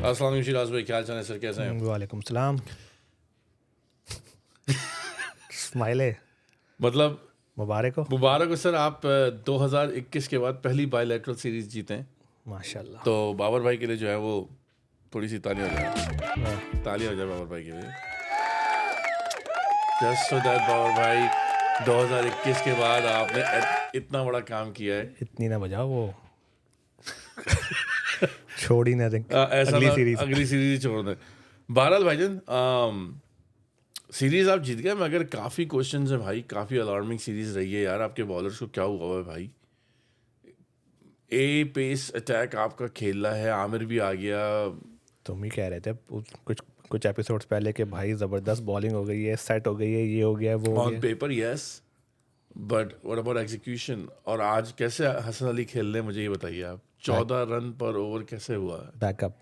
अस्सलाम वालेकुम शिराज भाई, क्या हाल चाल है सर, कैसे हैं? वालेकुम सलाम। स्माइल है, मतलब मुबारक हो। मुबारक हो सर, आप 2021 के बाद पहली बायलैटरल सीरीज जीते हैं। माशाल्लाह। तो बाबर भाई के लिए जो है वो थोड़ी सी तालियां हो जाए, वाह, तालियां हो जाए बाबर भाई के लिए, जस्ट सो दैट बाबर भाई 2021 के बाद आपने इतना बड़ा काम किया है। इतनी ना बजाओ, वो छोड़ ही ना दें ऐसा अगली ना सीरीज। अगली सीरीज छोड़ दें। बहरहाल भाईजान, सीरीज आप जीत गए, मगर काफ़ी क्वेश्चंस हैं भाई, काफ़ी अलार्मिंग सीरीज रही है यार। आपके बॉलर्स को क्या हुआ है भाई? ए पेस अटैक आपका खेला है, आमिर भी आ गया। तुम ही कह रहे थे कुछ कुछ एपिसोड्स पहले कि भाई ज़बरदस्त बॉलिंग हो गई है, सेट हो गई है, ये हो गया है, वो हो ऑन गया है। Paper yes, but what about execution? और आज कैसे हसन अली खेल रहे हैं, मुझे ये बताइए आप। 14 रन पर ओवर कैसे हुआ है? बैकअप,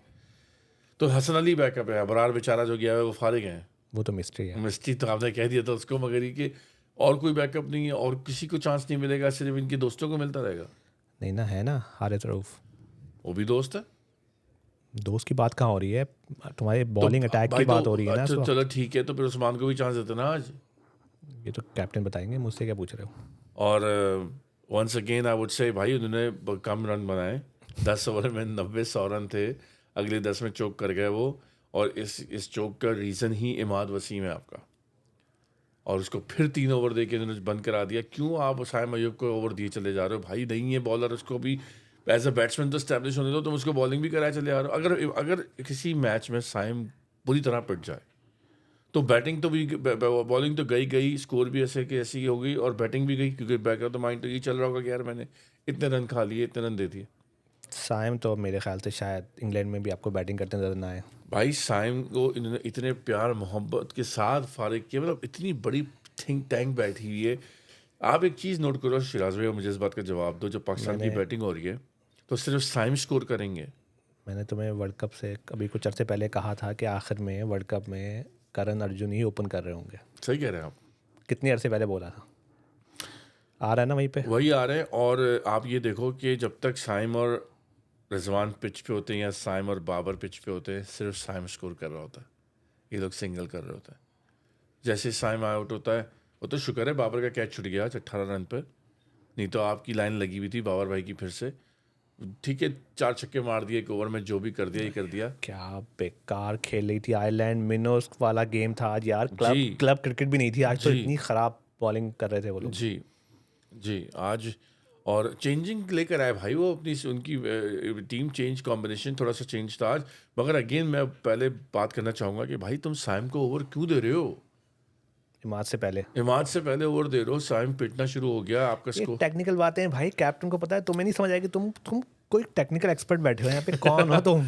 तो हसन अली बैकअप है, अबरार बेचारा जो गया है वो फारिग है। वो तो मिस्ट्री है। मिस्टी तो आपने कह दिया था उसको, मगर ये कि और कोई बैकअप नहीं है और किसी को चांस नहीं मिलेगा, सिर्फ इनके दोस्तों को मिलता रहेगा। नहीं ना, है ना हारिस रऊफ। वो भी दोस्त है। दोस्त की बात कहाँ हो रही है, तुम्हारे तो बॉलिंग अटैक की भाई तो बात हो रही है ना इस अच्छा चलो वक्त। ठीक है, तो फिर उस्मान को भी चांस देते ना आज। ये तो कैप्टन बताएंगे, मुझसे क्या पूछ रहे हो। और once again I would say भाई उन्होंने कम रन बनाए, 10 ओवर में 90-100 रन थे, अगले 10 में चौक कर गए वो। और इस चौक का रीज़न ही इमाद वसीम है आपका, और उसको फिर 3 ओवर दे के उन्होंने बंद करा दिया। क्यों आप साइम अयूब को ओवर दिए चले जा रहे हो भाई? नहीं है बॉलर, उसको भी एज अ बैट्समैन तो स्टैब्लिश होने दो, तुम उसको बॉलिंग भी कराए चले आ रहे हो। अगर अगर किसी मैच में साइम पूरी तरह पिट जाए तो बैटिंग तो भी, बॉलिंग तो गई गई, स्कोर भी ऐसे कि ऐसी हो गई, और बैटिंग भी गई, क्योंकि बैक ऑफ द माइंड तो ये चल रहा होगा कि यार मैंने इतने रन खा लिए, इतने रन दे दिए। साइम तो मेरे ख्याल से शायद इंग्लैंड में भी आपको बैटिंग करते नजर ना आए। भाई साइम को इन्होंने इतने प्यार मोहब्बत के साथ फारिग किया, मतलब इतनी बड़ी थिंक टैंक बैठी हुई है। आप एक चीज़ नोट करो शिराज भाई, और मुझे इस बात का जवाब दो, जब पाकिस्तान की मैंने बैटिंग हो रही है तो सिर्फ साइम स्कोर करेंगे। मैंने तुम्हें वर्ल्ड कप से अभी कुछ अर्से पहले कहा था कि आखिर में वर्ल्ड कप में करण अर्जुन ही ओपन कर रहे होंगे। सही कह रहे हैं आप, कितने अर्से पहले बोला था, आ रहा है ना वहीं पे। वही आ रहे हैं। और आप ये देखो कि जब तक साइम और रिजवान पिच पे होते हैं या साइम और बाबर पिच पे होते हैं, सिर्फ साइम स्कोर कर रहा होता है, ये लोग सिंगल कर रहे होते हैं। जैसे साइम आउट होता है, वो तो शुक्र है बाबर का कैच छूट गया आज 18 रन पर, नहीं तो आपकी लाइन लगी हुई थी बाबर भाई की फिर से। ठीक है, 4 छक्के मार दिए एक ओवर में, जो भी कर दिया ये कर दिया। क्या बेकार खेल रही थी आयरलैंड, मिनोस वाला गेम था आज यार। जी क्लब क्लब क्रिकेट भी नहीं थी आज, तो जी इतनी ख़राब बॉलिंग कर रहे थे वो लोग। जी जी आज। और चेंजिंग लेकर आए भाई वो अपनी, उनकी टीम चेंज, कॉम्बिनेशन थोड़ा सा चेंज था आज। मगर अगेन मैं पहले बात करना चाहूँगा कि भाई तुम साइम को ओवर क्यों दे रहे हो? इमाद से पहले इमाद से पहले ओवर दे रहे हो, साइम पिटना शुरू हो गया, आपका ये स्कोर। टेक्निकल बातें हैं भाई, कैप्टन को पता है। तुम्हें नहीं समझ आएगी, तुम कोई टेक्निकल एक्सपर्ट बैठे हो यहाँ पे, कौन हो तुम?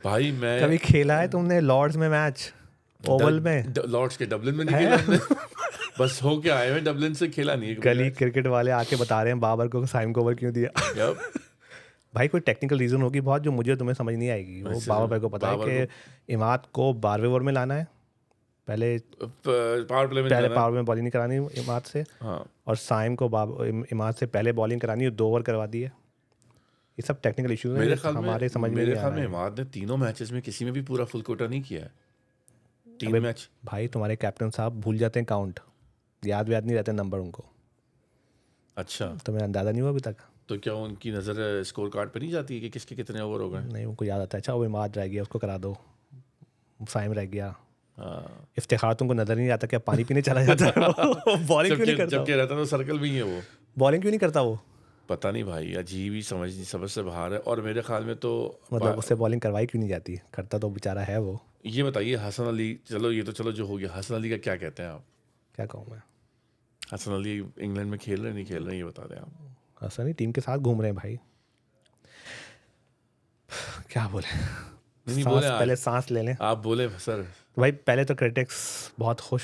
भाई मैं कभी खेला है तुमने लॉर्ड्स में मैच, ओवल में? लॉर्ड्स के डबलिन में नहीं है खेला हमने, बस हो के आए हैं डबलिन से, खेला नहीं है कभी गली मैच। क्रिकेट वाले आके बता रहे हैं बाबर को साइम को ओवर क्यों दिया। यप, भाई कोई टेक्निकल रीज़न होगी बहुत, जो मुझे तुम्हें समझ नहीं आएगी। वो वैसे बाबर भाई को पता है बाबर कि इमाद को 12वें ओवर में लाना है, पहले को पावर प्ले में पहले जाना। पावर में बॉलिंग नहीं करानी इमाद से। हाँ, और साइम को इमाद से पहले बॉलिंग करानी है, 2 ओवर करवा दी है। ये सब टेक्निकल इश्यूज हैं, ये हमारे समझ में नहीं आ रहा है। इमाद ने तीनों मैचेस में किसी में भी पूरा फुल कोटा नहीं किया है, 3 अबे मैच। भाई तुम्हारे कैप्टन साहब भूल जाते हैं काउंट, याद नहीं रहते नंबर उनको। अच्छा, तुम्हें अंदाज़ा नहीं हुआ अभी तक? तो क्या उनकी नज़र स्कोर कार्ड पे नहीं जाती है कि किसके कितने ओवर हो गए? नहीं, उनको याद आता है। अच्छा वो इमाद रह गया, उसको करा दो। साइम रह गया। हाँ, इफ्तिखार तुमको नजर नहीं आता क्या पानी पीने चला जाता है? बॉलिंग क्यों नहीं करता जबकि रहता तो सर्कल भी ही है वो। बॉलिंग क्यों नहीं करता वो? पता नहीं भाई, अजीब ही, समझ से बाहर है। और मेरे ख्याल में तो मतलब उससे बॉलिंग करवाई क्यों नहीं जाती? करता तो बेचारा है वो। ये बताइए हसन अली, चलो ये तो चलो जो हो गया, हसन अली का क्या कहते हैं आप? क्या कहूँ मैं, हसन अली इंग्लैंड में खेल रहे नहीं खेल रहे, ये बता दें आप। ऐसा नहीं, टीम के साथ घूम रहे हैं भाई। क्या बोले, नहीं बोले आज, पहले सांस ले लें। आप बोले सर। तो भाई पहले तो क्रिटिक्स बहुत खुश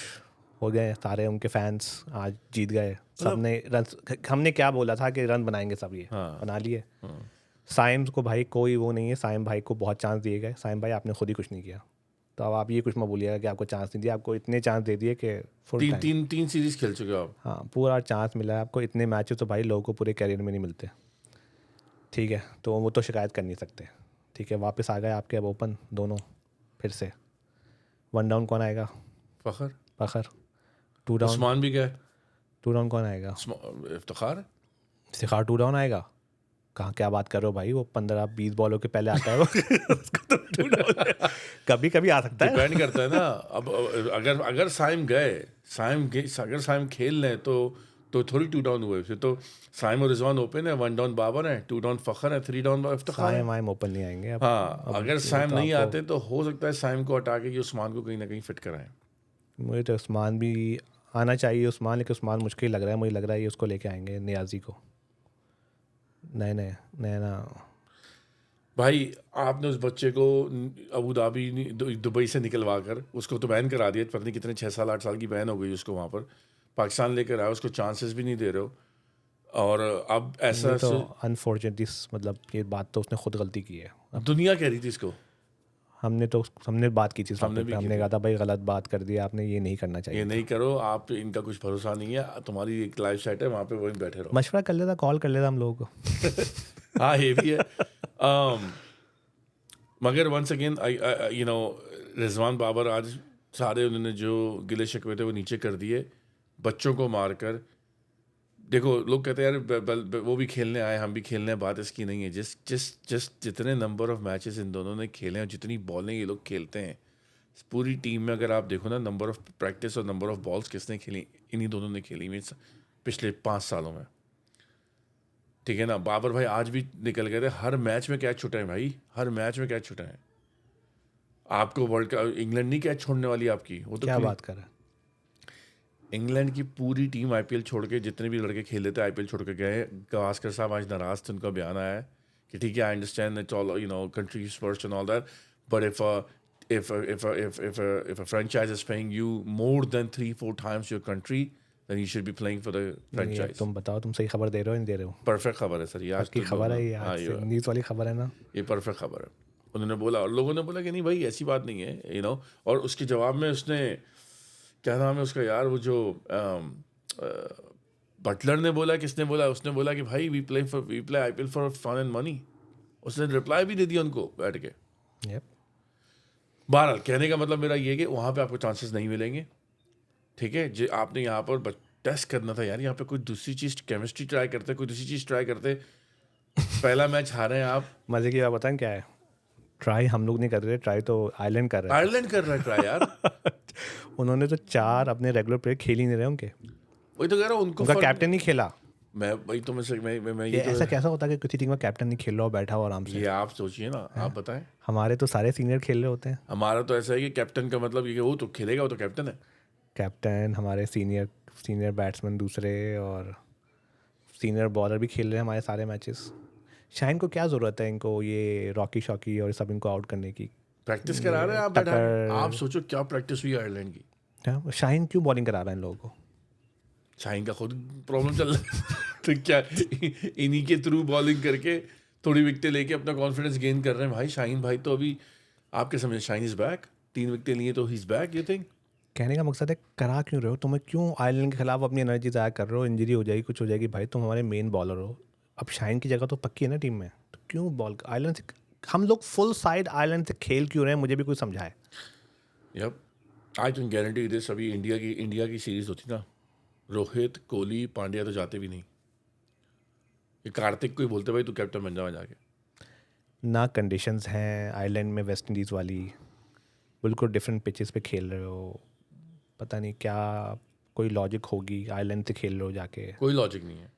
हो गए सारे, उनके फैंस आज जीत गए। सबने रन, हमने क्या बोला था कि रन बनाएंगे सब, ये हाँ, बना लिए। हाँ। साइम को भाई कोई वो नहीं है, साइम भाई को बहुत चांस दिए गए। साइम भाई आपने खुद ही कुछ नहीं किया, तो अब आप ये कुछ मत बोलिएगा कि आपको चांस नहीं दिया। आपको इतने चांस दे दिए कि फुल तीन टाइम। तीन तीन सीरीज खेल चुके हो आप। हाँ, पूरा चांस मिला है आपको। इतने मैचेस तो भाई लोगों को पूरे कैरियर में नहीं मिलते। ठीक है, तो वो तो शिकायत कर नहीं सकते, ठीक है, वापस आ गए आपके अब ओपन दोनों फिर से। 1 डाउन कौन आएगा? फ़खर, फ़खर। 2 डाउन, उस्मान भी गए, 2 डाउन कौन आएगा? इफ्तिखार। इफ्तिखार 2 डाउन आएगा? कहाँ क्या बात कर रहे हो भाई, वो 15-20 बॉलों के पहले आता है वो उसको तो 2 डाउन कभी कभी आ सकता है। डिपेंड करता है ना। अब अगर अगर साइम गए, अगर साइम खेल लें तो थोड़ी 2 डाउन हुए। फिर तो साइम और रिजवान ओपन है, 1 डाउन बाबर है, 2 डाउन फ़खर है, 3 डाउन इफ्तिखार है। साइम वाइम ओपन नहीं आएंगे अब। हाँ, अब अगर वो साइम तो नहीं आपको, आते तो हो सकता है साइम को हटा के कि उस्मान को कहीं ना कहीं फिट कराएं। मुझे तो उस्मान भी आना चाहिए, उस्मान, लेकिन उस्मान मुश्किल लग रहा है, मुझे लग रहा है ये उसको लेके आएंगे नियाजी को। नए नए नए ना। भाई आपने उस बच्चे को अबू धाबी दुबई से निकलवा कर उसको तो बैन करा दिया, पता नहीं कितने 6 साल 8 साल की बैन हो गई उसको। वहाँ पर पाकिस्तान लेकर आया, उसको चांसेस भी नहीं दे रहे हो। और अब ऐसा ये तो अनफॉर्चुनेटली, मतलब ये बात तो उसने खुद गलती की है। अब दुनिया कह रही थी इसको, हमने बात की थी इस हमने टॉपिक भी पे, की हमने थी, कहा था भाई गलत बात कर दी आपने, ये नहीं करना ये चाहिए नहीं था। करो आप, इनका कुछ भरोसा नहीं है, तुम्हारी एक लाइव सेट है वहाँ पे वहीं बैठे रहो। मशवरा कर लेता, कॉल कर लेता हम लोगों को। हाँ ये भी है। मगर once again you know Rizwan Babar आज सारे उन्होंने जो गिले शिकवे थे वो नीचे कर दिए, बच्चों को मारकर। देखो लोग कहते हैं यार वो भी खेलने आए, हम भी खेलने हैं, बात इसकी नहीं है। जिस जितने नंबर ऑफ मैचेस इन दोनों ने खेले हैं, जितनी बॉलें ये लोग खेलते हैं पूरी टीम में, अगर आप देखो ना नंबर ऑफ प्रैक्टिस और नंबर ऑफ बॉल्स किसने खेली, इन्हीं दोनों ने खेली मीन्स पिछले 5 सालों में। ठीक है ना, बाबर भाई आज भी निकल गए थे, हर मैच में कैच छुटे हैं भाई, हर मैच में कैच छुटे हैं। आपको वर्ल्ड कप इंग्लैंड नहीं कैच छोड़ने वाली आपकी, वो तो क्या बात कर रहा है? इंग्लैंड की पूरी टीम आईपीएल छोड़ के, जितने भी लड़के खेले थे आईपीएल छोड़ के गए। गावस्कर साहब आज नाराज थे, उनका बयान आया है कि ठीक है I understand it's all you know countries first and all that, but if a franchise is paying you more than 3-4 times your country, then you should be playing for the नहीं, अब franchise. तुम बताओ, तुम सही खबर दे रहे हो नहीं दे रहे हो? परफेक्ट खबर है सर ये, आज पक्की तो खबर है ये, हाँ आज से न्यूज़ वाली खबर है ना? ये परफेक्ट खबर है। उन्होंने बोला और लोगों ने बोला कि नहीं भाई ऐसी बात नहीं है, यू नो। और उसके जवाब में उसने, क्या नाम है उसका यार, वो जो बटलर ने बोला, किसने बोला, उसने बोला कि भाई we play IPL for fun and money. उसने रिप्लाई भी दे दिया उनको बैठ के। Yep. बहरहाल कहने का मतलब मेरा ये कि वहाँ पे आपको चांसेस नहीं मिलेंगे। ठीक है जो आपने यहाँ पर टेस्ट करना था यार, यहाँ पे कोई दूसरी चीज़, केमिस्ट्री ट्राई करते, कोई दूसरी चीज़ ट्राई करते। पहला मैच हारे हैं आप। मजे की बात बताएं क्या है? ट्राई हम लोग नहीं कर रहे, ट्राई तो आयरलैंड कर रहे आयरलैंड कर रहा है ट्राई यार। हैं। उन्होंने तो 4 अपने रेगुलर प्लेयर खेल ही नहीं रहे उनके। वही तो कह रहा हूँ, उनको उनका फर्क कैप्टन नहीं खेला। मैं वही तो मैं ये ये तो ऐसा कैसा होता है कि किसी टीम का कैप्टन नहीं खेल रहा हो, बैठा हो आराम से? ये आप सोचिए ना, आप बताएं। हमारे तो सारे सीनियर खेल रहे होते हैं। हमारा तो ऐसा है कि कैप्टन का मतलब ये कि वो तो खेलेगा, वो तो कैप्टन है। कैप्टन, हमारे सीनियर बैट्समैन दूसरे, और सीनियर बॉलर भी खेल रहे हैं हमारे सारे मैचेस। शाइन को क्या ज़रूरत है इनको ये रॉकी शॉकी और सब इनको आउट करने की? प्रैक्टिस करा रहे हैं आप बैठा के। टक्कर। आप सोचो क्या प्रैक्टिस हुई आयरलैंड की। क्या शाइन क्यों बॉलिंग करा रहा है इन लोगों को? शाहीन का खुद प्रॉब्लम चल रहा है। तो क्या इन्हीं के थ्रू बॉलिंग करके थोड़ी विकेटें लेके अपना कॉन्फिडेंस गेन कर रहे हैं भाई। शाहीन भाई तो अभी आपके समझ, शाहीन इज बैक, 3 विकेटें लिए तो he is back. You think कहने का मकसद है करा क्यों रहे हो? तुम्हें क्यों आयरलैंड के खिलाफ अपनी एनर्जी ज़ाया कर रहे हो? इंजरी हो जाएगी, कुछ हो जाएगी भाई, तुम हमारे मेन बॉलर हो। अब शाइन की जगह तो पक्की है ना टीम में, तो क्यों बॉल आयरलैंड से हम लोग फुल साइड आयरलैंड से खेल क्यों रहे हैं? मुझे भी कुछ समझाए। Yup I can guarantee this, अभी इंडिया की सीरीज होती ना, रोहित कोहली पांड्या तो जाते भी नहीं। ये कार्तिक को ही बोलते भाई तू कैप्टन बन जा जाके। ना कंडीशंस हैं आयरलैंड में, वेस्ट इंडीज़ वाली, बिल्कुल डिफरेंट पिचेस पे खेल रहे हो। पता नहीं क्या कोई लॉजिक होगी, आयरलैंड से खेल रहे हो जाके। कोई लॉजिक नहीं है,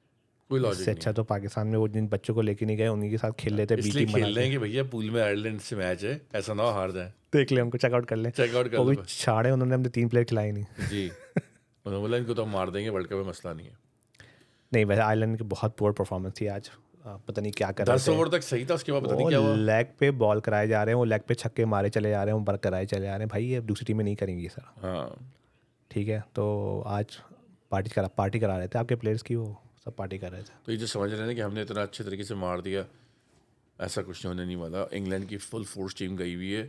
कोई लॉजिक इससे नहीं अच्छा तो पाकिस्तान में वो जिन बच्चों को लेके नहीं गए उन्हीं के साथ खेल लेते, है। बी इसलिए टीम खेल बना रहे के। हैं कि भैया पूल में आयरलैंड से मैच है, ऐसा ना हो हार जाए। देख ले, उनको चेकआउट कर ले। चेकआउट कर वो भी लो छाड़े उन्होंने, हमने 3 प्लेयर खिलाई नहीं। जी। उन्होंने बोला इनको तो हम मार देंगे, वर्ल्ड कप में मसला नहीं है। नहीं, वैसे आयरलैंड की बहुत पुअर परफॉर्मेंस थी आज। पता नहीं क्या कर रहे 10 थे ओवर तक सही था, उसके बाद पता नहीं वो। क्या हुआ। लेग पे बॉल कराए जा रहे हैं, वो लेग पे छक्के मारे चले जा रहे हैं, वो बर कराए चले जा रहे हैं। भाई ये दूसरी टीमें नहीं करेंगी सर। हाँ ठीक है, तो आज पार्टी करा रहे थे आपके प्लेयर्स की, वो सब पार्टी कर रहे थे। तो ये जो समझ रहे हैं कि हमने इतना अच्छे तरीके से मार दिया, ऐसा कुछ होने नहीं वाला। इंग्लैंड की फुल फोर्स टीम गई हुई है,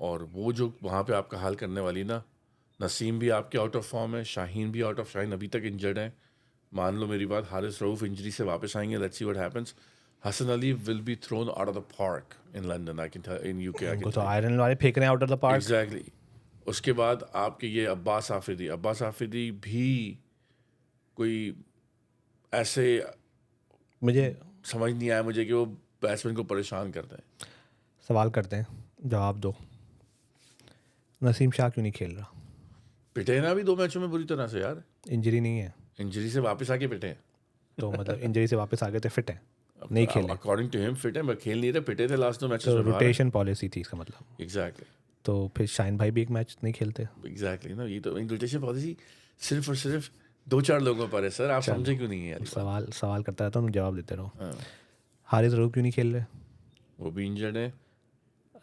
और वो जो वहाँ पे आपका हाल करने वाली ना, नसीम भी आपके आउट ऑफ फॉर्म है, शाहीन भी आउट ऑफ, शाहीन अभी तक इंजर्ड है। मान लो मेरी बात, हारिस रऊफ इंजरी से वापस आएंगे, let's see what happens. Hasan Ali will be thrown out of the park in London, I can in UK, I उनको कैन तो आयरन वाले फेंक रहे हैं out of the park. Exactly. उसके बाद आपके ये अब्बास आफिदी भी कोई ऐसे मुझे समझ नहीं आया मुझे कि वो बैट्समैन को परेशान करते हैं। सवाल करते हैं, जवाब दो, नसीम शाह क्यों नहीं खेल रहा? पिटे ना भी 2 मैचों में बुरी तरह से यार, इंजरी नहीं है इंजरी से वापस आके पिटे हैं। तो मतलब इंजरी से वापस आ गए थे, फिट है, नहीं खेले अकॉर्डिंग टू हिम फिट है, मैं खेल नहीं रहे, पिटे थे लास्ट 2 मैचेस तो में बाहर। रोटेशन पॉलिसी थी इसका मतलब। एग्जैक्टली तो फिर शाहीन भाई भी एक मैच नहीं खेलते। एग्जैक्टली ना, ये तो रोटेशन पॉलिसी सिर्फ और सिर्फ 2-4 लोगों पर है सर, आप समझे क्यों नहीं है यार? सवाल करता रहता हूँ, जवाब देते रहो। हाँ, हारिस रऊफ क्यों नहीं खेल रहे? वो भी इंजर्ड है,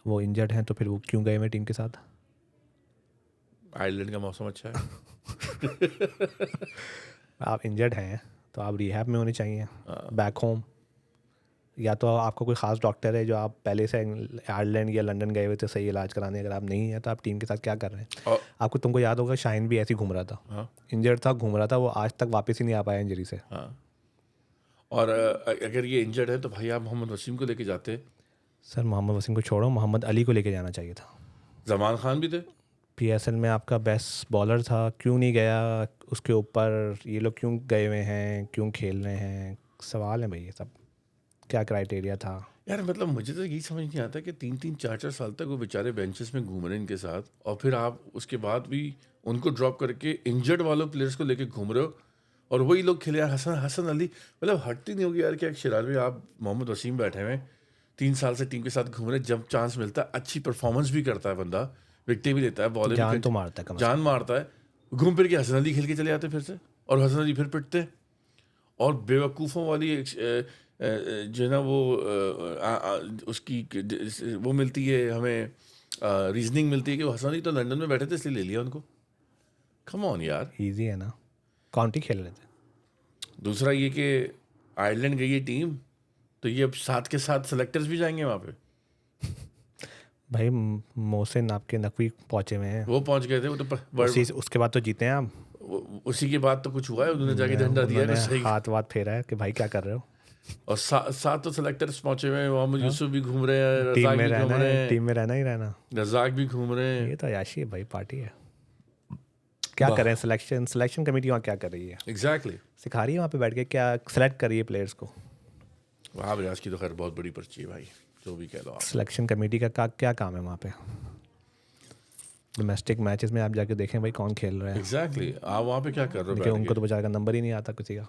वो इंजर्ड हैं तो फिर वो क्यों गए हुए टीम के साथ? आयरलैंड का मौसम अच्छा है। आप इंजर्ड हैं तो आप रिहैब में होने चाहिए, बैक होम। या तो आपको कोई ख़ास डॉक्टर है जो आप पहले से आयरलैंड या लंदन गए हुए थे सही इलाज कराने, अगर आप नहीं है तो आप टीम के साथ क्या कर रहे हैं? और आपको तुमको याद होगा शाहीन भी ऐसे ही घूम रहा था, हाँ इंजर्ड था, घूम रहा था, वो आज तक वापस ही नहीं आ पाया इंजरी से। हाँ, और अगर ये इंजर्ड है तो भाई आप मोहम्मद वसीम को लेके जाते। सर मोहम्मद वसीम को छोड़ो, मोहम्मद अली को लेके जाना चाहिए था। जमान खान भी थे। पीएसएल में आपका बेस्ट बॉलर था, क्यों नहीं गया? उसके ऊपर ये लोग क्यों गए हुए हैं, क्यों खेल रहे हैं? सवाल है भाई, ये सब क्या क्राइटेरिया था? यार मतलब मुझे तो यही समझ नहीं आता कि 3-3 4-4 साल तक वो बेचारे बेंचेस में घूम रहे हैं इनके साथ, और फिर आप उसके बाद भी उनको ड्रॉप करके इंजर्ड वालों प्लेयर्स को लेके घूम रहे हो, और वही लोग खेले यार। हसन अली मतलब हटती नहीं होगी यार क्या शिराज भाई, आप मोहम्मद वसीम बैठे हुए 3 साल से टीम के साथ घूम रहे, जब चांस मिलता है अच्छी परफॉर्मेंस भी करता है बंदा, विकेट भी लेता है, बॉल जान तो मारता है कम से जान मारता है, घूम फिर के हसन अली खेल के चले जाते फिर से, और हसन अली फिर पिटते। और बेवकूफ़ों वाली जो है ना वो उसकी वो मिलती है हमें, रीजनिंग मिलती है कि वो हसन अली तो लंदन में बैठे थे इसलिए ले लिया उनको। कम ऑन यार। कम। ईजी है ना, काउंटी खेल रहे थे। दूसरा ये कि आयरलैंड गई है टीम, तो ये अब साथ के साथ सेलेक्टर्स भी जाएंगे वहाँ पे। भाई मोहसिन आपके नकवी पहुंचे हुए हैं, वो पहुंच गए थे, वो तो उसके बाद तो जीते हैं आप। उसी के बाद तो कुछ हुआ है, उन्होंने जाके झंडा दिया है उन्होंने कुछ सही। हाथ वाथ फेरा है कि भाई क्या कर रहे हो। और साथ तो सेलेक्टर्स पहुंचे हुए हैं, मोहम्मद यूसुफ भी घूम रहे हैं, टीम रजाक में भी घूम रहना रहे है, हैं, टीम में रहना ही रहना। रजाक भी घूम रहे हैं। ये तो अयाशी है भाई, पार्टी है। क्या कर रहे हैं? सिलेक्शन कमेटी वहाँ क्या कर रही है? एग्जैक्टली। सिखा रही है वहाँ पे बैठ के, क्या सेलेक्ट कर रही है प्लेयर्स को? वहाँ रियाज की तो खैर बहुत बड़ी पर्ची है भाई, जो भी कह लो आप। सिलेक्शन कमेटी का क्या काम है वहाँ पे? डोमेस्टिक मैचेस में आप जाके देखें भाई कौन खेल रहा है, एग्जैक्टली आप वहाँ पे क्या कर रहे हो लेकिन बैठ उनको के? तो बेचारे का नंबर ही नहीं आता किसी का।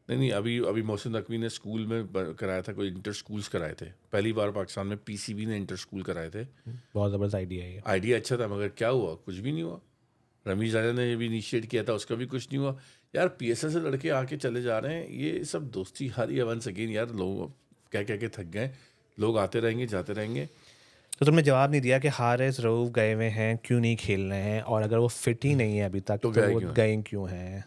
नहीं, अभी मोहसिन नकवी ने स्कूल में कराया था, कोई इंटर स्कूल्स कराए थे, पहली बार पाकिस्तान में पीसीबी ने इंटर स्कूल कराए थे। बहुत ज़बरदस्त आइडिया है ये। आइडिया अच्छा था, मगर क्या हुआ? कुछ भी नहीं हुआ। रमीज आजा ने भी इनिशिएट किया था, उसका भी कुछ नहीं हुआ। यार पीएसएल से लड़के आके चले जा रहे हैं, ये सब दोस्ती हारी है वंस अगेन यार। लोग कह के थक गए, लोग आते रहेंगे जाते रहेंगे। तो तुमने जवाब नहीं दिया कि हारिस रऊफ गए हुए हैं, क्यों नहीं खेल रहे हैं, और अगर वो फिट ही नहीं है अभी तक तो तो गए वो क्यों हैं? गए क्यों हैं?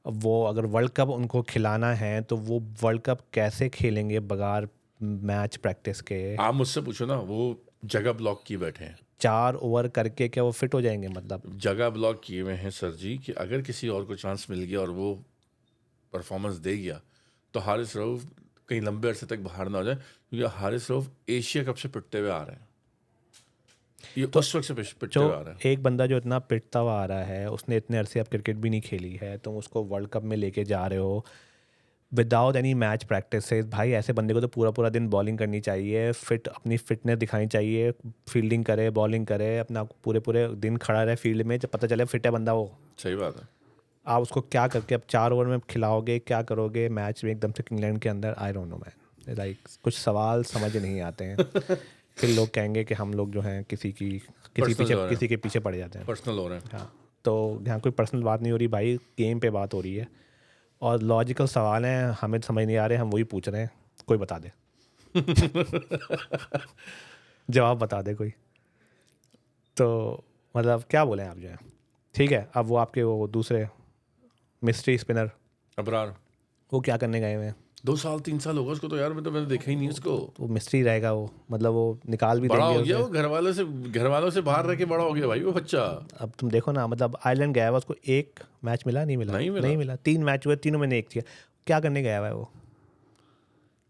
अब वो अगर वर्ल्ड कप उनको खिलाना है तो वो वर्ल्ड कप कैसे खेलेंगे बगैर मैच प्रैक्टिस के? आप मुझसे पूछो ना, वो जगह ब्लॉक किए बैठे हैं। 4 ओवर करके क्या वो फिट हो जाएंगे? मतलब जगह ब्लॉक किए हुए हैं सर जी, कि अगर किसी और को चांस मिल गया और वो परफॉर्मेंस दे गया तो हारिस रऊफ कहीं लंबे अरसे तक बाहर ना हो जाए, क्योंकि हारिस रऊफ एशिया कप से पिटते हुए आ रहे हैं, ये तो उस वक्त से पिटते जो हुए आ रहे हैं। एक बंदा जो इतना पिटता हुआ आ रहा है, उसने इतने अरसे अब क्रिकेट भी नहीं खेली है, तुम उसको वर्ल्ड कप में लेके जा रहे हो विदाउट एनी मैच प्रैक्टिस। भाई ऐसे बंदे को तो पूरा पूरा दिन बॉलिंग करनी चाहिए, अपनी फिटनेस दिखानी चाहिए, फील्डिंग करे, बॉलिंग करे, अपना पूरे पूरे दिन खड़ा रहे फील्ड में, जब पता चले फिट है बंदा वो। सही बात है। आप उसको क्या करके अब 4 ओवर में खिलाओगे, क्या करोगे मैच में एकदम से इंग्लैंड के अंदर? I don't know man, like कुछ सवाल समझ नहीं आते हैं। फिर लोग कहेंगे कि हम लोग जो हैं किसी के पीछे पड़ जाते हैं। पर्सनल हो रहे हैं। हाँ, तो यहाँ कोई पर्सनल बात नहीं हो रही भाई, गेम पे बात हो रही है, और लॉजिकल सवाल हैं, हमें समझ नहीं आ रहे, हम वही पूछ रहे हैं, कोई बता दे। जवाब बता दे कोई। तो मतलब क्या बोले आप जो है, ठीक है। अब वो आपके वो दूसरे मिस्ट्री स्पिनर अबरार वो क्या करने गए हुए हैं? 2 साल 3 साल होगा उसको तो यार, मैंने देखा ही नहीं उसको। वो मिस्ट्री रहेगा वो, मतलब वो निकाल भी बड़ा देंगे हो गया उसे। वो, घर वालों से बाहर रह के बड़ा हो गया भाई वो बच्चा। अब तुम देखो ना, मतलब आयरलैंड गया हुआ, उसको एक मैच मिला? नहीं मिला। नहीं मिला। 3 मैच हुए, तीनों में ने एक किया। क्या करने गया हुआ है वो?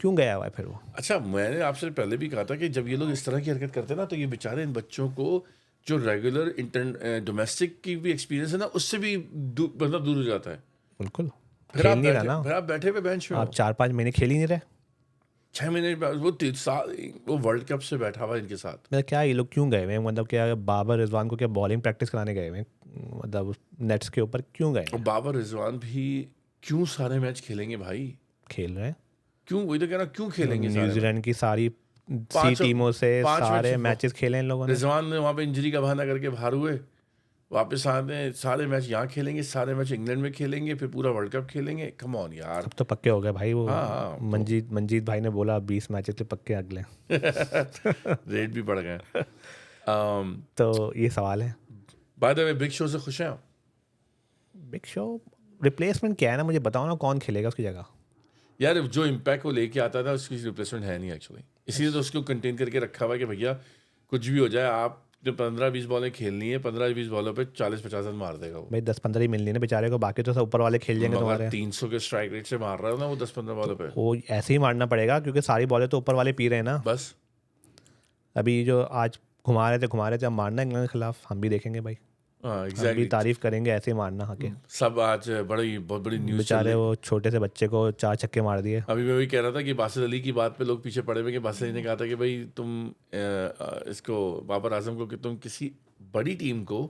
क्यों गया हुआ है फिर वो? अच्छा, मैंने आपसे पहले भी कहा था कि जब ये लोग इस तरह की हरकत करते हैं ना, तो ये बेचारे इन बच्चों को जो रेगुलर डोमेस्टिक की भी एक्सपीरियंस है ना, उससे भी मतलब दूर हो जाता है। बिल्कुल, फिर खेल आप नहीं रहा बैठे ना, फिर आप बैठे हुए बेंच में आप हो 4-5 महीने खेल ही नहीं रहे। 6 महीने बाद वो 3 साल वो वर्ल्ड कप से बैठा हुआ है इनके साथ। मतलब क्या ये लोग क्यों गए हुए हैं? मतलब क्या बाबर रिजवान को क्या बॉलिंग प्रैक्टिस कराने गए हुए हैं? मतलब नेट्स के ऊपर क्यों गए और हैं? बाबर रिजवान भी क्यों सारे मैच खेलेंगे भाई? खेल रहे हैं। क्यों, वही तो कह रहा हूं, क्यों खेलेंगे सारे मैच? न्यूजीलैंड की सारी सी पांच टीमों से 5 मैच सारे मैचेस खेले इन लोगों ने। रिजवान ने वहाँ पे इंजरी का बहाना करके बाहर हुए, वापस आते सारे मैच यहाँ खेलेंगे, सारे मैच इंग्लैंड में खेलेंगे, फिर पूरा वर्ल्ड कप खेलेंगे। कम ऑन यार। अब तो पक्के हो गए भाई वो। हाँ हाँ, तो मंजीत भाई ने बोला 20 मैचेस तो पक्के अगले। रेट भी बढ़ गए। तो ये सवाल है। By the way, big show से खुश हैं आप? बिग शो रिप्लेसमेंट क्या है ना, मुझे बताओ ना, कौन खेलेगा उसकी जगह? यार, जो इम्पैक्ट वो लेके आता था उसकी रिप्लेसमेंट है नहीं एक्चुअली, इसीलिए तो उसको कंटेन करके रखा हुआ है कि भैया कुछ भी हो जाए, आप जो 15-20 बॉलें खेलनी है, 15-20 बॉलों पे 40-50 रन मार देगा वो। भाई 10-15 ही मिलनी है ना बेचारे को, बाकी तो सब ऊपर वाले खेल जाएंगे मगर तुम्हारे। 300 के स्ट्राइक रेट से मार रहा है ना वो 10-15 बॉलों पे। वो ऐसे ही मारना पड़ेगा क्योंकि सारी बॉलें तो ऊपर वाले पी रहे हैं ना। बस अभी जो आज घुमा रहे थे, अब मारना इंग्लैंड के खिलाफ हम भी देखेंगे भाई। हाँ हम भी एग्जैक्टली। तारीफ करेंगे, ऐसे ही मारना हके। सब आज बहुत बड़ी न्यूज़ चल बेचारे रही। वो छोटे से बच्चे को 4 छक्के मार दिए। अभी मैं वही कह रहा था कि बासित अली की बात पे लोग पीछे पड़े हुए कि बासित अली ने कहा था कि भाई तुम इसको बाबर आजम को कि तुम किसी बड़ी टीम को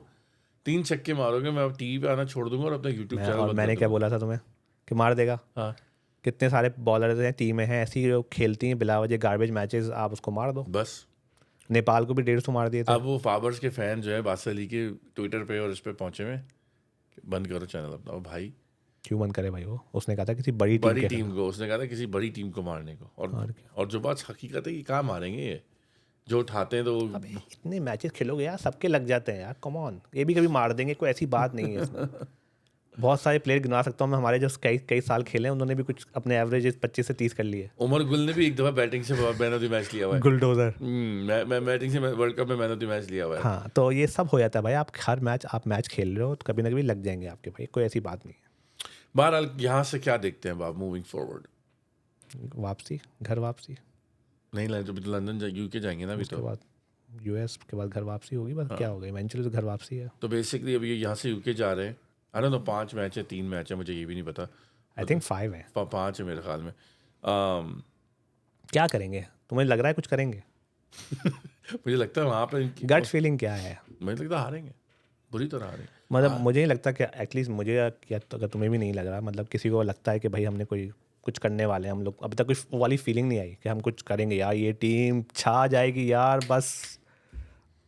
3 छक्के मारोगे, मैं अब टीवी पे आना छोड़ दूंगा और अपना यूट्यूब चैनल और बंद मैंने कर क्या दूंगा। बोला था तुम्हें कि मार देगा? हाँ कितने सारे बॉलर हैं, टीमें हैं ऐसी जो खेलती हैं बिला वजह गार्बेज मैचेस, आप उसको मार दो। बस। नेपाल को भी 150 मार दिए थे। अब वो फाबर्स के फैन जो है बासित अली के ट्विटर पे और इस पे पहुंचे हुए कि बंद करो चैनल अपना। ओ भाई, क्यों बंद करे भाई? वो उसने कहा था किसी बड़ी टीम बड़ी के टीम को उसने कहा था किसी बड़ी टीम को मारने को, और क्या? और जो बात हकीकत है कि कहाँ मारेंगे ये, जो उठाते हैं तो अबे इतने मैचेस खेलोगे यार, सबके लग जाते हैं यार, कम ऑन। ये भी कभी मार देंगे, कोई ऐसी बात नहीं है इसमें। बहुत सारे प्लेयर गिना सकता हूँ मैं, हमारे जो कई कई साल खेले हैं उन्होंने भी कुछ अपने एवरेज 25 से 30 कर लिए। उमर गुल ने भी एक दफ़ा बैटिंग से मैन ऑफ द मैच लिया हुआ है। गुलडोजर। मैं बैटिंग से वर्ल्ड कप में मैन ऑफ द मैच लिया हुआ है। हाँ, तो ये सब हो जाता है भाई। आप हर मैच आप मैच खेल रहे हो तो कभी ना कभी लग जाएंगे आपके भाई, कोई ऐसी बात नहीं है। बहरहाल यहाँ से क्या देखते हैं आप मूविंग फॉरवर्ड? वापसी, घर वापसी। नहीं लंदन यूके जाएंगे ना अभी उसके तो। बाद यूएस के बाद घर वापसी होगी, बस क्या होगा, इवेंचुअली तो घर वापसी है। तो बेसिकली अभी यहाँ से यूके जा रहे हैं। आई डोंट नो 5 मैच है 3 मैच है, मुझे ये भी नहीं पता। आई थिंक 5 है। 5 है मेरे ख्याल में। क्या करेंगे? तुम्हें लग रहा है कुछ करेंगे? मुझे लगता है वहाँ पे गट फीलिंग क्या है? मुझे लगता है हारेंगे, बुरी तरह हारेंगे। मतलब मुझे नहीं लगता कि एटलीस्ट मुझे, या तो अगर तुम्हें भी नहीं लग रहा, मतलब किसी को लगता है कि भाई हमने कोई कुछ करने वाले हैं हम लोग, अभी तक कुछ वो वाली फीलिंग नहीं आई कि हम कुछ करेंगे यार, ये टीम छा जाएगी यार, बस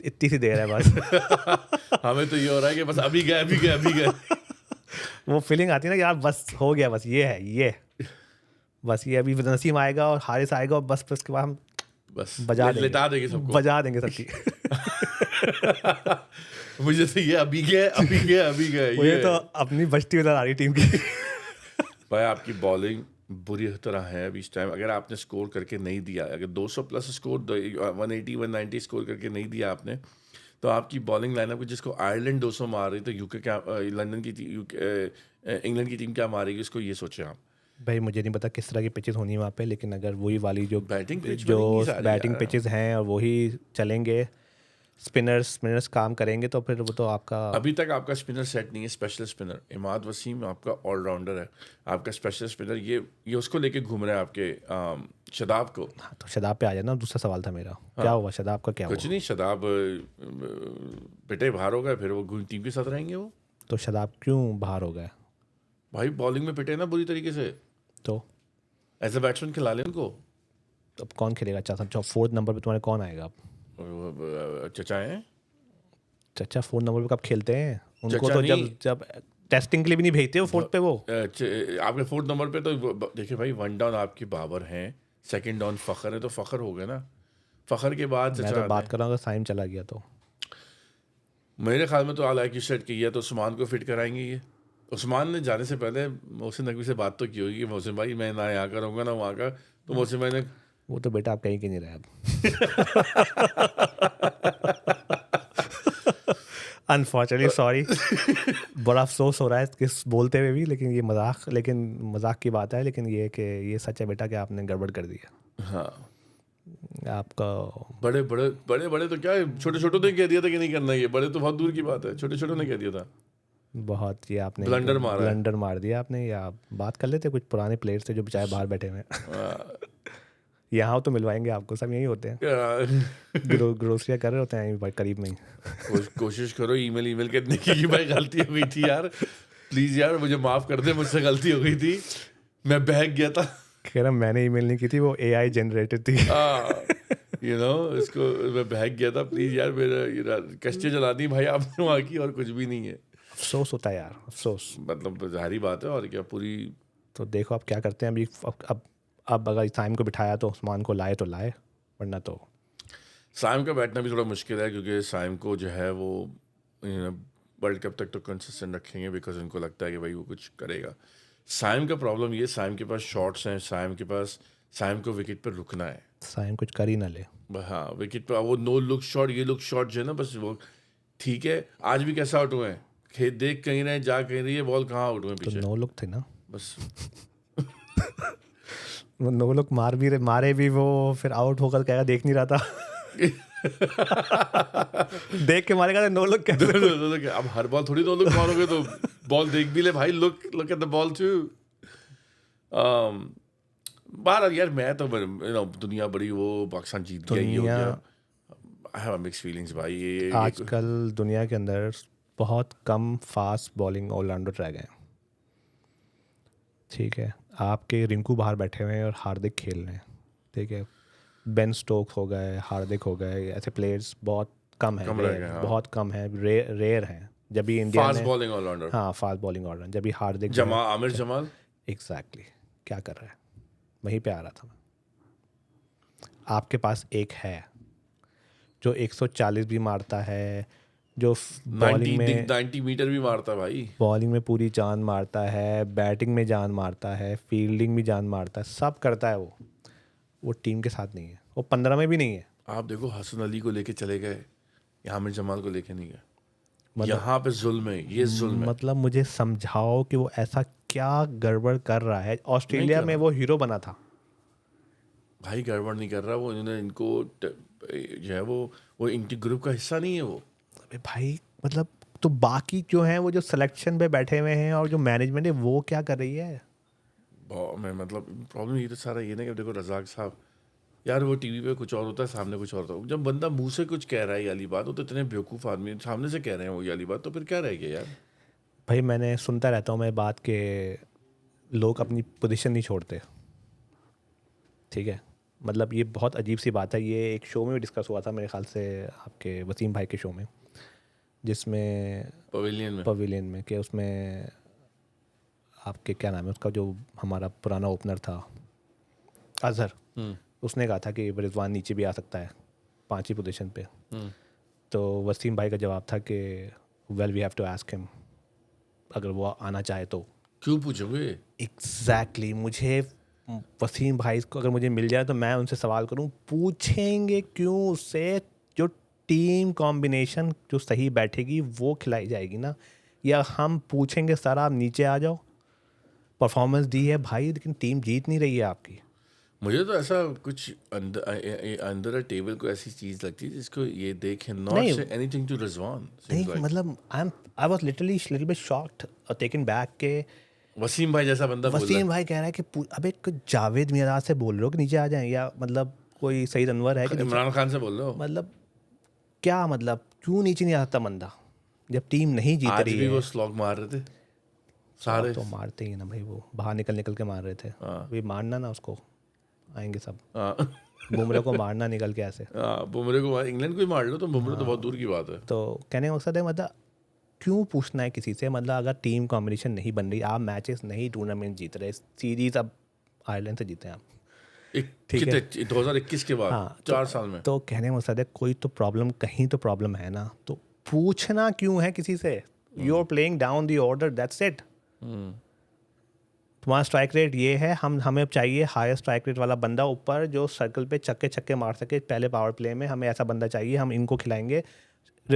इतनी सी देर है बस। हमें तो ये हो रहा है कि बस अभी गए। वो फीलिंग आती है ना कि यार बस हो गया, बस ये है, ये बस ये अभी नसीम आएगा और हारिस आएगा और बस उसके बाद हम बस बजा देंगे सबको। बजा देंगे सबकी। मुझे तो ये अभी गए मुझे तो अपनी बचती हुई आ रही टीम की। भाई आपकी बॉलिंग बुरी तरह है अभी इस टाइम। अगर आपने स्कोर करके नहीं दिया, अगर 200 प्लस स्कोर 180-190 स्कोर करके नहीं दिया आपने, तो आपकी बॉलिंग लाइनअप को, जिसको आयरलैंड 200 मार रही, तो यूके क्या, लंदन की इंग्लैंड की टीम क्या मारेगी, इसको ये सोचें आप। भाई मुझे नहीं पता किस तरह की पिचेस होनी है वहाँ पे, लेकिन अगर वही वाली जो बैटिंग पिच जो बनेंगी सारी बैटिंग यार। पिचेस हैं और वही चलेंगे, स्पिनर्स काम करेंगे, तो फिर वो तो आपका अभी तक आपका स्पिनर सेट नहीं है, स्पेशल स्पिनर। इमाद वसीम आपका ऑलराउंडर है, आपका स्पेशल स्पिनर ये उसको लेके घूम रहा है आपके शदाब को। हाँ, तो शदाब पे आ जाना। दूसरा सवाल था मेरा, क्या हुआ शदाब का? क्या कुछ हुआ? नहीं, शदाब पिटे बाहर हो गए, फिर वो टीम के साथ रहेंगे वो। तो शदाब क्यों बाहर हो गए? भाई बॉलिंग में पिटे ना बुरी तरीके से, तो एज अ बैट्समैन खिला ले उनको। अब कौन खेलेगा? अच्छा, 4th नंबर पे तुम्हारे कौन आएगा अब? चचा हैं। चाचा 4th नंबर पे कब खेलते हैं? उनको चचा तो नहीं। जब टेस्टिंग के लिए भी नहीं भेजते वो 4th पे वो। आपके 4th नंबर पे तो देखिए भाई, 1 डाउन आपकी बाबर हैं, 2nd डाउन फ़खर है, तो फ़खर हो गए ना। फ़खर के बाद मैं चचा तो बात कर रहा हूँ अगर साइम चला गया तो। मेरे ख्याल में तो आला की सेट किया तो उस्मान को फिट कराएंगे ये। उस्मान ने जाने से पहले मोहसिन नकवी से बात तो की होगी कि मोहसिन भाई मैं ना यहाँ का रहूँगा ना वहाँ का, तो मोहसिन भाई ने वो तो बेटा आप कहीं के नहीं रहे अब। अनफॉर्चुनेटली सॉरी, बड़ा अफसोस हो रहा है इस बोलते हुए भी, लेकिन ये मजाक की बात है, लेकिन ये कि ये सच है बेटा कि आपने गड़बड़ कर दी है। हाँ, आपका बड़े बड़े बड़े बड़े तो क्या है, छोटे छोटों ने कह दिया था कि नहीं करना, ये बड़े तो बहुत दूर की बात है, छोटे छोटों ने कह दिया था। बहुत, ये आपने ब्लंडर मारा है। ब्लंडर मार दिया आपने। या आप बात कर लेते कुछ पुराने प्लेयर्स थे जो बेचारे बाहर बैठे हुए हैं। हाँ, यहाँ तो मिलवाएंगे आपको, सब यही होते हैं, ग्रोसरिया कर रहे होते हैं यहीं पर करीब में ही। कोशिश करो ईमेल करने की कि भाई गलती हो गई थी यार, प्लीज यार मुझे माफ कर दे, मुझसे गलती हो गई थी, मैं बहक गया था। कह रहा मैंने ईमेल नहीं की थी, वो AI जनरेटेड थी। यू नो, इसको मैं बहक गया था, प्लीज यार मेरा कष्टें जला दी भाई आपने वहाँ की, और कुछ भी नहीं है। अफसोस होता है यार, अफसोस। मतलब जाहिर बात है, और क्या पूरी। तो देखो आप क्या करते हैं अभी। अब अगर साइम को बिठाया तो उस्मान को लाए तो लाए, वरना तो साइम का बैठना भी थोड़ा मुश्किल है, क्योंकि साइम को जो है वो वर्ल्ड कप तक तो कंसिस्टेंट रखेंगे, बिकॉज उनको लगता है कि भाई वो कुछ करेगा। साइम का प्रॉब्लम ये, साइम के पास शॉट्स हैं, साइम को विकेट पर रुकना है। साइम कुछ कर ही ना ले। हाँ, विकेट पर वो नो लुक शॉट, ये लुक शॉट जो है ना, बस वो ठीक है। आज भी कैसा आउट हुए हैं, खेत देख कहीं रहे, जा कहीं रही है, बॉल कहाँ आउट हुए तो पीछे, नो लुक थे ना, बस। वो नो लुक मारे भी वो फिर आउट होकर कहेगा देख नहीं रहा था। देख के मारेगा नो लुक कैसे। अब हर बॉल थोड़ी दो लुक मारोगे, तो बॉल देख भी ले भाई, look at the ball too. बाहर यार, मैं तो दुनिया बड़ी वो पाकिस्तान जीत गया, ये हो गया, आई हैव मिक्स फीलिंग्स भाई। ये आजकल दुनिया के अंदर बहुत कम फास्ट बॉलिंग ऑलराउंडर रह गए हैं, ठीक है। आपके रिंकू बाहर बैठे हुए हैं और हार्दिक खेल रहे हैं, ठीक है। बेन स्टोक्स हो गए, हार्दिक हो गए, ऐसे प्लेयर्स बहुत कम है, हाँ। बहुत कम है, रेयर हैं। जब भी इंडिया फास्ट ने, बॉलिंग ऑलराउंडर, हाँ फास्ट बॉलिंग ऑलराउंडर, जब भी हार्दिक आमिर जमाल, एग्जैक्टली क्या कर रहा है, वहीं पे आ रहा था मैं। आपके पास एक है जो 140 भी मारता है, जो बॉलिंग में 90 मीटर भी मारता भाई, बॉलिंग में पूरी जान मारता है, बैटिंग में जान मारता है, फील्डिंग भी जान मारता है, सब करता है वो टीम के साथ नहीं है, वो 15 में भी नहीं है। आप देखो हसन अली को लेके चले गए, आमिर जमाल को लेके नहीं गए। मतलब यहाँ पे जुल्म है, ये जुल्म है। मतलब मुझे समझाओ कि वो ऐसा क्या गड़बड़ कर रहा है। ऑस्ट्रेलिया में वो हीरो बना था भाई, गड़बड़ नहीं कर रहा वो, इन्होंने इनको जो है वो इनके ग्रुप का हिस्सा नहीं है वो। अबे भाई, मतलब तो बाकी जो हैं वो जो सिलेक्शन पे बैठे हुए हैं और जो मैनेजमेंट है वो क्या कर रही है। मैं मतलब प्रॉब्लम ये तो सारा ये ना कि देखो रजाक साहब यार, वो टीवी पे कुछ और होता है, सामने कुछ और होता है। जब बंदा मुंह से कुछ कह रहा है ये वाली बात, वो तो इतने बेवकूफ़ आदमी सामने से कह रहे हैं वो ये वाली बात, तो फिर क्या रह गया यार। भाई मैंने सुनता रहता हूँ मैं बात के, लोग अपनी पोजीशन नहीं छोड़ते, ठीक है। मतलब ये बहुत अजीब सी बात है। ये एक शो में भी डिस्कस हुआ था मेरे ख्याल से, आपके वसीम भाई के शो में, जिसमें पवेलियन में कि उसमें आपके क्या नाम है उसका, जो हमारा पुराना ओपनर था अजहर, उसने कहा था कि रिजवान नीचे भी आ सकता है 5वीं पोजीशन पे। तो वसीम भाई का जवाब था कि well we have to ask him, अगर वो आना चाहे तो। क्यों पूछोगे? एग्जैक्टली मुझे वसीम भाई को अगर मुझे मिल जाए तो मैं उनसे सवाल करूं, पूछेंगे क्यों उससे, जो टीम कॉम्बिनेशन जो सही बैठेगी वो खिलाई जाएगी ना। या हम पूछेंगे सर आप नीचे आ जाओ, परफॉर्मेंस दी है भाई लेकिन टीम जीत नहीं रही है आपकी। मुझे तो ऐसा कुछ अंदर टेबल को ऐसी चीज लगती है जिसको ये देखें, not say anything to Rizwan. नहीं मतलब I was literally little bit shocked और टेकन बैक के वसीम भाई जैसा बंदा बोल रहा है। वसीम भाई कह रहा है कि अबे जावेद मिराज से बोल रहे हो कि नीचे आ जाएं, या मतलब कोई सईद अनवर है कि इमरान खान से बोल रहे हो, मतलब क्या, मतलब क्यों नीचे नहीं आता बंदा जब टीम नहीं जीत आज रही भी है। वो स्लॉग मार रहे थे सारे, तो मारते ही ना भाई, वो बाहर निकल के मार रहे थे। अभी मारना ना उसको, आएंगे सब। बुमराह को मारना निकल के ऐसे। बुमराह को इंग्लैंड को ही मार लो तो बुमराह तो बहुत दूर की बात है। तो कहने का मकसद है मतलब क्यों पूछना है किसी से, मतलब अगर टीम कॉम्बिनेशन नहीं बन रही, आप मैचेस नहीं टूर्नामेंट जीत रहे, सीरीज अब आयरलैंड से जीते हैं आप, ठीक है 2021 के बाद। हाँ 4 साल में। तो कहने का मकसद है कोई तो प्रॉब्लम, कहीं तो प्रॉब्लम है ना, तो पूछना क्यों है किसी से। You are playing down the order, that's it. तुम्हारा स्ट्राइक रेट ये है, हमें चाहिए हायर स्ट्राइक रेट वाला बंदा ऊपर जो सर्कल पे छक्के मार सके पहले पावर प्ले में, हमें ऐसा बंदा चाहिए, हम इनको खिलाएंगे।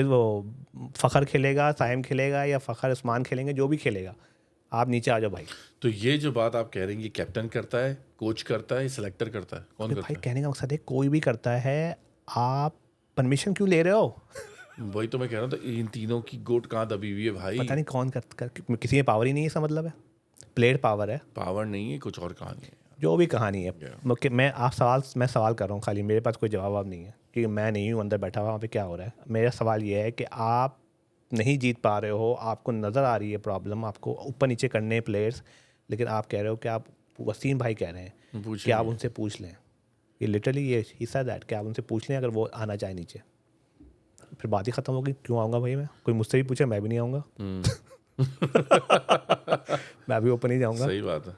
वो फ़खर खेलेगा, साइम खेलेगा या फ़खर उस्मान खेलेंगे, जो भी खेलेगा, आप नीचे आ जाओ भाई। तो ये जो बात आप कह रहे हैं, ये कैप्टन करता है, कोच करता है, सिलेक्टर करता है, कौन अरे करता भाई है? कहने का मकसद है कोई भी करता है, आप परमिशन क्यों ले रहे हो? वही तो मैं कह रहा हूँ, तो इन तीनों की गोट कहाँ दबी हुई है भाई? पता नहीं कौन किसी में पावर ही नहीं है, इसका मतलब है प्लेयर पावर है, पावर नहीं है, कुछ और कहानी है। जो भी कहानी है। Yeah. मैं सवाल कर रहा हूँ खाली, मेरे पास कोई जवाब नहीं है कि मैं नहीं हूँ अंदर बैठा हुआ वहाँ पे क्या हो रहा है। मेरा सवाल ये है कि आप नहीं जीत पा रहे हो, आपको नज़र आ रही है प्रॉब्लम, आपको ऊपर नीचे करने हैं प्लेयर्स, लेकिन आप कह रहे हो कि आप, वसीम भाई कह रहे हैं कि पूछेंगे। आप उनसे पूछ लें। ये लिटरली ये ही सेड दैट कि आप उनसे पूछ लें अगर वो आना चाहे नीचे। फिर बात ही ख़त्म होगी, क्यों आऊँगा भाई मैं? कोई मुझसे भी पूछे मैं भी नहीं आऊँगा। मैं भी ऊपर नहीं जाऊँगा। सही बात है।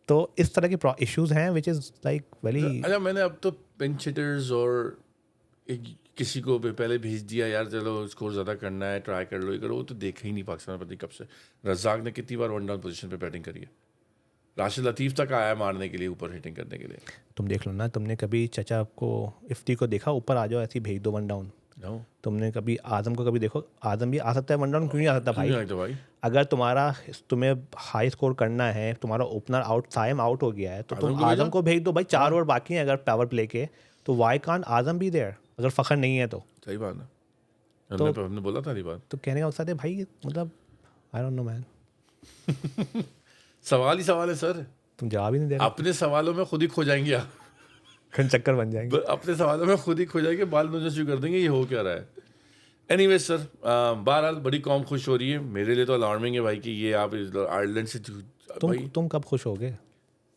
तो इस तरह के इश्यूज हैं विच इज़ लाइक वेरी। अच्छा, मैंने अब तो पिंच हिटर्स और किसी को भी पहले भेज दिया, यार चलो स्कोर ज़्यादा करना है, ट्राई कर लो, ये करो, वो तो देखा ही नहीं पाकिस्तान में पता नहीं कब से। रज़ाक ने कितनी बार वन डाउन पोजीशन पे बैटिंग करी है। राशिद लतीफ़ तक आया मारने के लिए, ऊपर हिटिंग करने के लिए। तुम देख लो ना, तुमने कभी चचा को, इफ्ती को देखा ऊपर आ जाओ ऐसे ही भेज दो वन डाउन? नो, तुमने कभी आजम को कभी देखो? आजम भी आ सकता है वन डाउन, क्यों नहीं आ सकता भाई? क्यों नहीं भाई? अगर तुम्हें हाई स्कोर करना है, तुम्हारा ओपनर आउट, साइम आउट हो गया है, तो तुम आजम को भेजो। आजम को भेज दो भाई। 4 ओवर बाकी हैं अगर पावर प्ले के, तो वाई कांट आजम भी देयर अगर फ़खर नहीं है तो? सही बात है। तो हमने बोला था ये बात। तो कहने का मकसद है भाई, मतलब आई डोंट नो मैन, सवाल ही सवाल है सर। तुम जवाब ही नहीं दे रहे, अपने सवालों में खुद ही खो जाएंगे आप। खन चक्कर बन जाएंगे। अपने सवालों में खुद ही खो जाएंगे, बाल नोचना शुरू कर देंगे, ये हो क्या रहा है। एनीवे सर, बहरहाल बड़ी कौम खुश हो रही है। मेरे लिए तो अलार्मिंग है भाई कि ये आप आयरलैंड से भाई तुम कब खुश होगे?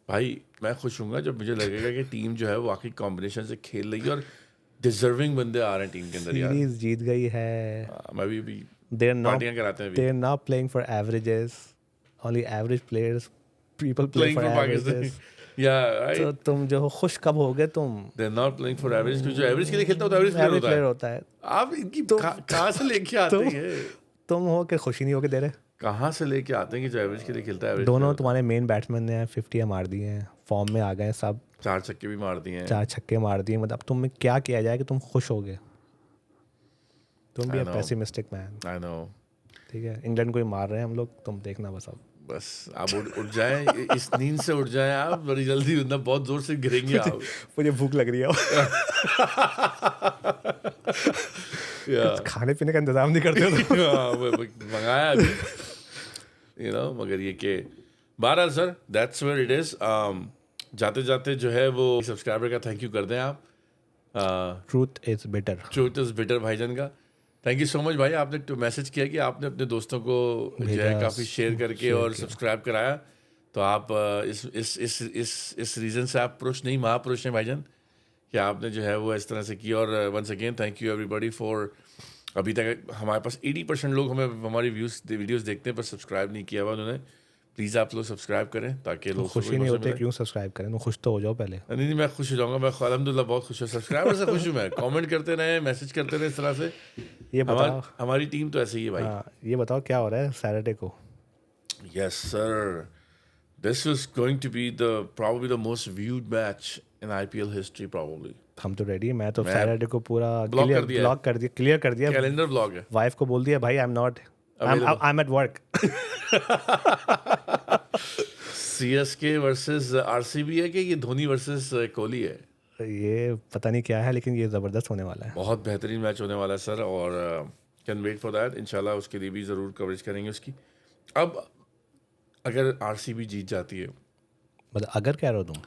भाई मैं खुश हूँगा जब मुझे लगेगा कि टीम जो है वो वाकई कॉम्बिनेशन से खेल रही है और डिजर्विंग बंदे आ रहे हैं टीम के अंदर यार। सीरीज जीत गई है। मैं भी They're not पार्टियां कराते हैं अभी। they're not playing for averages. Only average players, people play playing for for Pakistan, averages. या तो राइट, तुम जो हो खुश कब होगे तुम? They are not playing for average, क्योंकि जो एवरेज के लिए खेलता है तो एवरेज प्लेयर एवरेज होता प्लेयर है। होता है। आप इनकी तो- कहाँ से लेके आते हैं? तुम हो कि खुशी नहीं होके दे रहे? कहाँ से लेके आते हैं कि जो एवरेज के लिए खेलता है एवरेज दोनों तुम्हारे मेन बैट्समैन ने 50 मार दिए हैं, फॉर्म में आ गए हैं सब, 4 छक्के भी मार दिए हैं। 4 छक्के मार दिए। मतलब तुम में क्या किया जाए कि तुम खुश होगे? तुम भी I अब know. Pessimistic man. I know. ठीक है, इंग्लैंड को ही मार रहे हैं हम लोग, तुम देखना बस अब। बस आप उठ जाएं, इस नींद से उठ जाएं आप बड़ी जल्दी, मतलब बहुत जोर से गिरेंगे आप। मुझे भूख लग रही है। या खाने पीने का इंतजाम नहीं करते हो तो? मंगाया अभी, मगर ये कि बहरहाल sir, that's where it is. जाते जाते जो है वो सब्सक्राइबर का थैंक यू कर दें आप। Truth is better. Truth is bitter भाईजान का थैंक यू सो मच भाई। आपने तो मैसेज किया कि आपने अपने दोस्तों को जो है भेजा, काफ़ी शेयर करके शेयर और किया। सब्सक्राइब कराया। तो आप इस रीज़न से आप पुरुष नहीं महापुरुष हैं भाईजान, कि आपने जो है वो इस तरह से किया। और once again thank you everybody for, अभी तक हमारे पास 80% लोग हमारी वीडियोस देखते हैं पर सब्सक्राइब नहीं किया हुआ उन्होंने। प्लीज़ आप लोग सब्सक्राइब करें ताकि लोग खुशी नहीं होते क्यों सब्सक्राइब करें? तुम खुश तो हो जाओ पहले। नहीं, मैं खुश हो जाऊंगा। मैं अल्हम्दुलिल्लाह बहुत खुश हूँ, सब्सक्राइबर से खुश हूँ मैं। कमेंट करते रहे, मैसेज करते रहे, इस तरह से। ये बताओ, हमारी टीम तो ऐसे ही है भाई। हाँ ये बताओ क्या हो रहा है सैटरडे को? Yes sir, this was going to be the probably the most viewed match in IPL history probably। हम तो रेडी है, मैं तो मैं सैटरडे को पूरा ब्लॉक कर दिया है। क्लियर कर दिया। कैलेंडर ब्लॉग है। वाइफ को बोल दिया भाई I am not, I am at work. CSK versus RCB है कि ये धोनी वर्सेस कोहली है? ये पता नहीं क्या है, लेकिन ये ज़बरदस्त होने वाला है। बहुत बेहतरीन मैच होने वाला है सर, और कैन वेट फॉर दैट। इंशाल्लाह उसके लिए भी ज़रूर कवरेज करेंगे उसकी। अब अगर RCB जीत जाती है, मतलब अगर कह रहे हो तुम,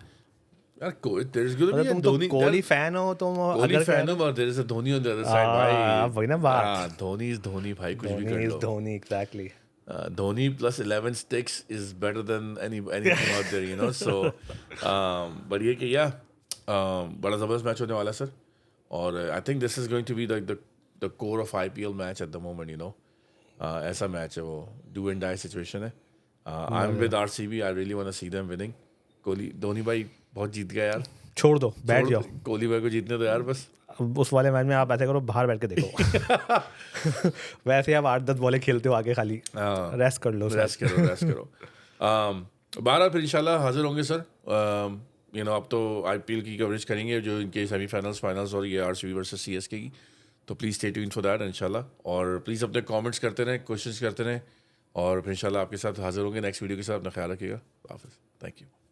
यार there is going to be मतलब a तुम तो धोनी कोहली फैन हो तुम, कोहली अगर फैन हो, but there is a Dhoni on the other side भाई। वही ना बात। हाँ, धोनी इज धोनी भाई, कुछ भी कर Dhoni is low. Dhoni, exactly. Dhoni plus 11 sticks is better than anything out there, So, but ये कि बड़ा ज़बरदस्त मैच होने वाला है सर। और I think this is going to be the core of IPL match at the moment, ऐसा match है वो, do and die situation है। I'm with RCB, I really want to see them winning। Kohli, Dhoni भाई बहुत जीत गया यार। छोड़ दो, बैठ जाओ। कोहली भाई को जीतने दो यार बस। अब उस वाले मैच में आप ऐसे करो, बाहर बैठ के देखो। वैसे आप 8-10 बॉलें खेलते हो आगे, खाली रेस्ट कर लो। रेस्ट करो। बहरहाल फिर इंशाल्लाह हाजिर होंगे सर। अब तो IPL की कवरेज करेंगे जो इनके सेमीफाइनल्स, फाइनल्स और ये RCB वर्सेस CSK की। तो please stay tuned for that इंशाल्लाह, और प्लीज़ अपने कमेंट्स करते रहें, क्वेश्चंस करते रहें, और फिर इंशाल्लाह आपके साथ हाजिर होंगे नेक्स्ट वीडियो के साथ। अपना ख्याल रखिएगा। हाफिज़। Thank you.